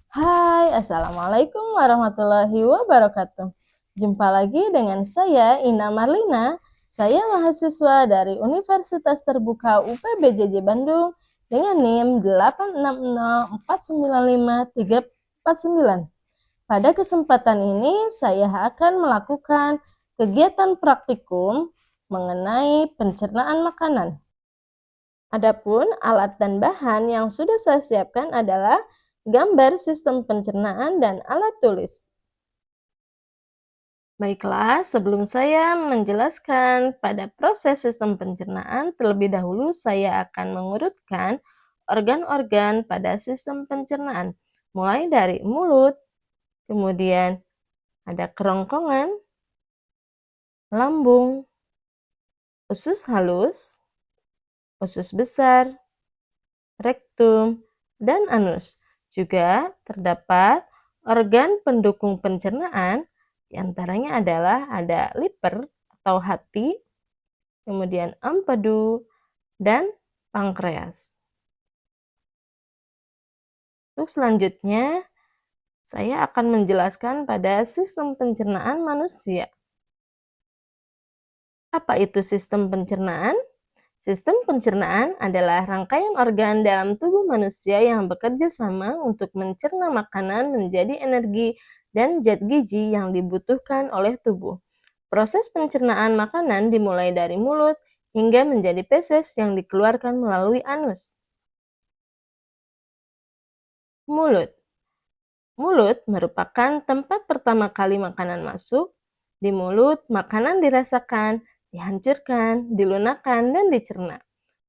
Hai, Assalamualaikum warahmatullahi wabarakatuh. Jumpa lagi dengan saya, Ina Marlina. Saya mahasiswa dari Universitas Terbuka UPBJJ Bandung dengan NIM 860495349. Pada kesempatan ini, saya akan melakukan kegiatan praktikum mengenai pencernaan makanan. Adapun alat dan bahan yang sudah saya siapkan adalah gambar sistem pencernaan dan alat tulis. Baiklah, sebelum saya menjelaskan pada proses sistem pencernaan, terlebih dahulu saya akan mengurutkan organ-organ pada sistem pencernaan, mulai dari mulut, kemudian ada kerongkongan, lambung, usus halus, usus besar, rektum, dan anus. Juga terdapat organ pendukung pencernaan, diantaranya adalah ada liver atau hati, kemudian empedu, dan pankreas. Untuk selanjutnya, saya akan menjelaskan pada sistem pencernaan manusia. Apa itu sistem pencernaan? Sistem pencernaan adalah rangkaian organ dalam tubuh manusia yang bekerja sama untuk mencerna makanan menjadi energi dan zat gizi yang dibutuhkan oleh tubuh. Proses pencernaan makanan dimulai dari mulut hingga menjadi feses yang dikeluarkan melalui anus. Mulut. Mulut merupakan tempat pertama kali makanan masuk. Di mulut, makanan dirasakan, dihancurkan, dilunakkan, dan dicerna.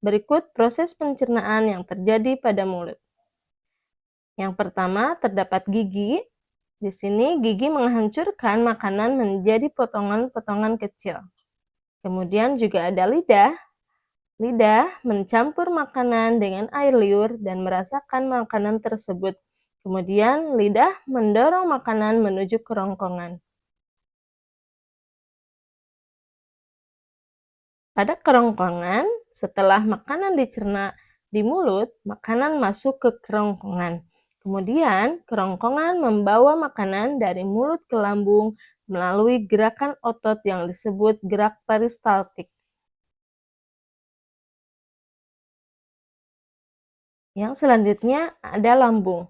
Berikut proses pencernaan yang terjadi pada mulut. Yang pertama, terdapat gigi. Di sini, gigi menghancurkan makanan menjadi potongan-potongan kecil. Kemudian juga ada lidah. Lidah mencampur makanan dengan air liur dan merasakan makanan tersebut. Kemudian, lidah mendorong makanan menuju kerongkongan. Pada kerongkongan, setelah makanan dicerna di mulut, makanan masuk ke kerongkongan. Kemudian, kerongkongan membawa makanan dari mulut ke lambung melalui gerakan otot yang disebut gerak peristaltik. Yang selanjutnya ada lambung.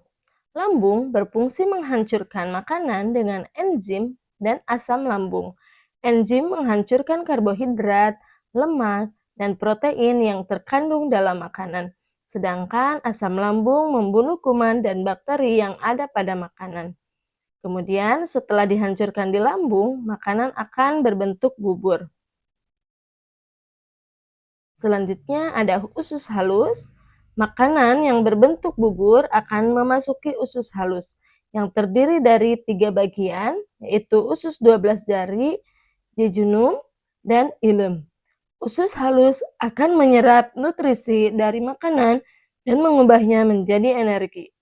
Lambung berfungsi menghancurkan makanan dengan enzim dan asam lambung. Enzim menghancurkan karbohidrat, lemak, dan protein yang terkandung dalam makanan. Sedangkan asam lambung membunuh kuman dan bakteri yang ada pada makanan. Kemudian setelah dihancurkan di lambung, makanan akan berbentuk bubur. Selanjutnya ada usus halus. Makanan yang berbentuk bubur akan memasuki usus halus yang terdiri dari 3 bagian, yaitu usus 12 jari, jejunum, dan ilem. Usus halus akan menyerap nutrisi dari makanan dan mengubahnya menjadi energi.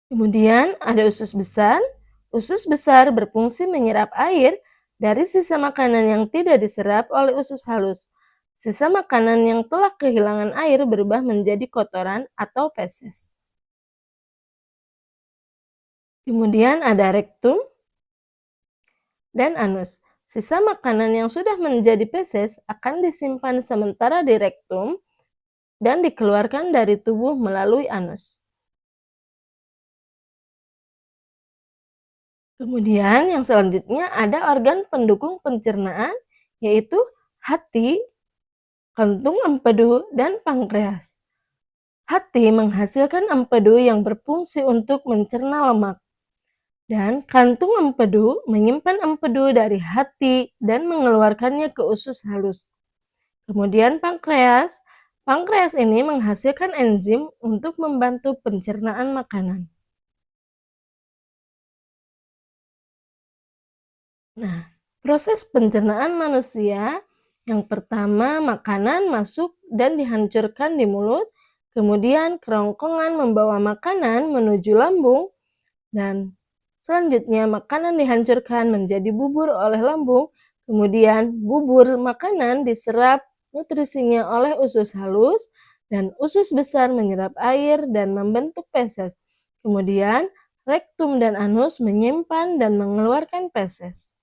Kemudian ada usus besar. Usus besar berfungsi menyerap air dari sisa makanan yang tidak diserap oleh usus halus. Sisa makanan yang telah kehilangan air berubah menjadi kotoran atau feses. Kemudian ada rektum dan anus. Sisa makanan yang sudah menjadi feses akan disimpan sementara di rektum dan dikeluarkan dari tubuh melalui anus. Kemudian yang selanjutnya ada organ pendukung pencernaan, yaitu hati, kantung empedu, dan pankreas. Hati menghasilkan empedu yang berfungsi untuk mencerna lemak. Dan kantung empedu menyimpan empedu dari hati dan mengeluarkannya ke usus halus. Kemudian pankreas. Pankreas ini menghasilkan enzim untuk membantu pencernaan makanan. Nah, proses pencernaan manusia yang pertama makanan masuk dan dihancurkan di mulut, kemudian kerongkongan membawa makanan menuju lambung, dan selanjutnya makanan dihancurkan menjadi bubur oleh lambung, kemudian bubur makanan diserap nutrisinya oleh usus halus, dan usus besar menyerap air dan membentuk feses. Kemudian, rektum dan anus menyimpan dan mengeluarkan feses.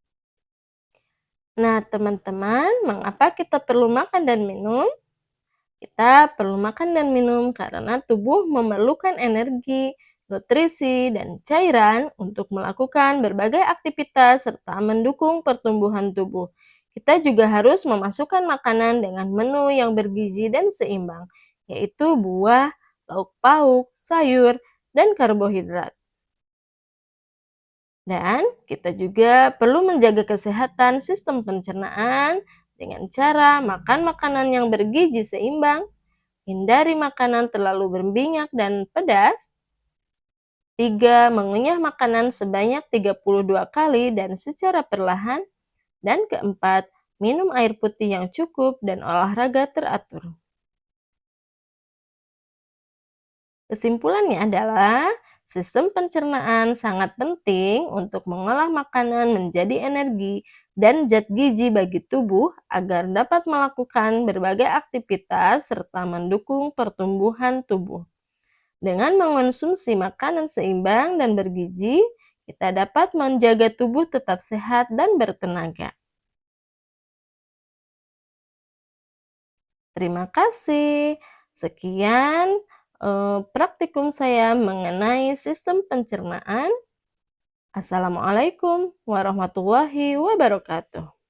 Nah, teman-teman, mengapa kita perlu makan dan minum? Kita perlu makan dan minum karena tubuh memerlukan energi, nutrisi, dan cairan untuk melakukan berbagai aktivitas serta mendukung pertumbuhan tubuh. Kita juga harus memasukkan makanan dengan menu yang bergizi dan seimbang, yaitu buah, lauk pauk, sayur, dan karbohidrat. Dan kita juga perlu menjaga kesehatan sistem pencernaan dengan cara makan makanan yang bergizi seimbang, hindari makanan terlalu berminyak dan pedas. 3. Mengunyah makanan sebanyak 32 kali dan secara perlahan. Dan keempat, minum air putih yang cukup dan olahraga teratur. Kesimpulannya adalah, sistem pencernaan sangat penting untuk mengolah makanan menjadi energi dan zat gizi bagi tubuh agar dapat melakukan berbagai aktivitas serta mendukung pertumbuhan tubuh. Dengan mengonsumsi makanan seimbang dan bergizi, kita dapat menjaga tubuh tetap sehat dan bertenaga. Terima kasih. Sekian praktikum saya mengenai sistem pencernaan. Assalamualaikum warahmatullahi wabarakatuh.